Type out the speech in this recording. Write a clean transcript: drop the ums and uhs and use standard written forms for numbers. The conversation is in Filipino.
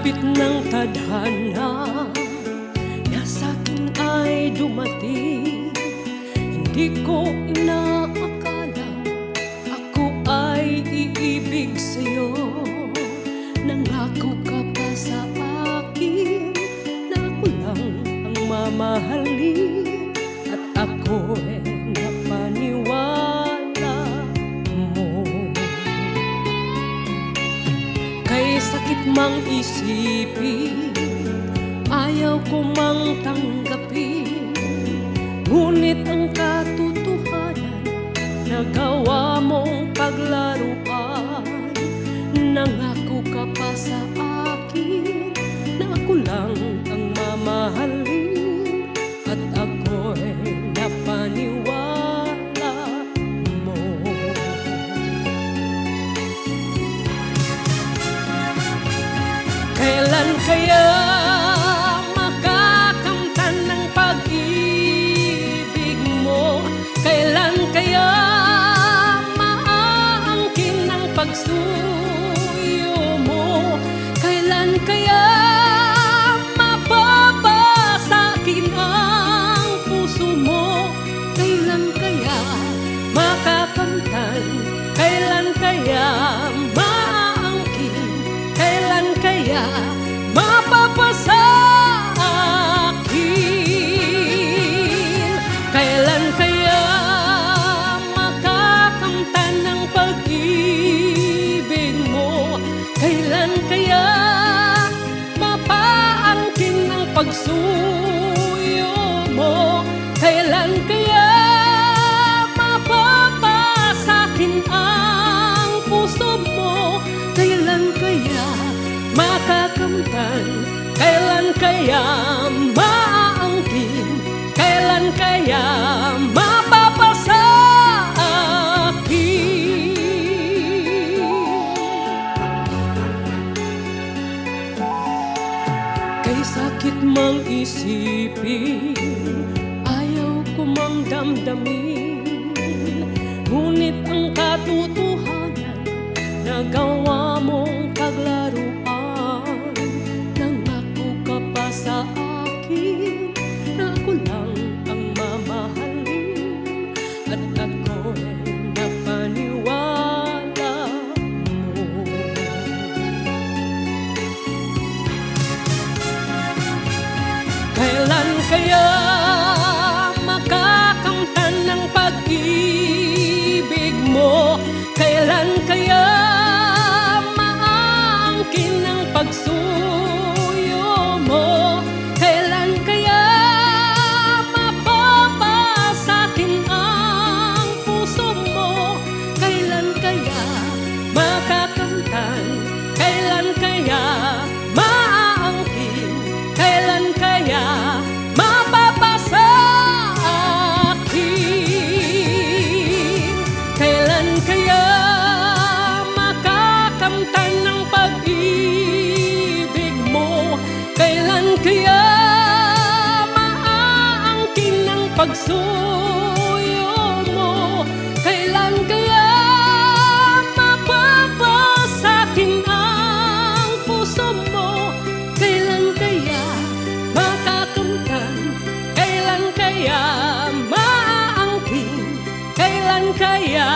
Dapit ng tadhana na sa'kin ay dumating. Hindi ko inaakala ako ay iibig sa'yo. Nangako ka pa sa akin na ako lang ang mamahalin, at ako'y napaniwala mo. Kay sakit mang isipin, ayaw ko mang tanggapin, ngunit ang katotohanan, nagawa mong paglaruan. Nangako ka pa sa akin na ako lang ang mamahalin, at ako'y napaniwala mo. Kailan kaya makakamtan ng pag-ibig mo? Kailan kaya maaangkin ng pagsuyo mo? Kailan kaya mababasakin ang puso mo? Kailan kaya makakamtan? Kailan kaya maaangkin? Kailan kaya mapapasakin? Kailan kaya makakamtan ng pag-ibig mo? Kailan kaya mapaangkin ng pagsuyo mo? Kailan kaya mapapasakin ang puso mo? Kailan kaya makakamtan? Kailan kaya maaangkin? Kailan kaya mapapasakin? Kay sakit mang isipin, ayaw ko mang damdamin, ngunit ang katotohanan, nagawa mong paglaruan. Nangako ka pa sa akin na ako lang ang mamahalin, at ako'y napaniwala mo. Kailan kaya makakamtan ng pag-ibig mo? Kailan kaya maaangkin ng pagsuyo mo? Kailan kaya mapapasakin ang puso mo? Kailan kaya makakamtan? Kailan kaya maaangkin? Kailan kaya mapapasakin? Kailan kaya makakamtan ng pag-ibig mo? Kailan kaya maaangkin ng pagsuyo mo? Kailan kaya mapapasakin ang puso mo? Kailan kaya makakamtan? Kailan kaya maaangkin? Kailan kaya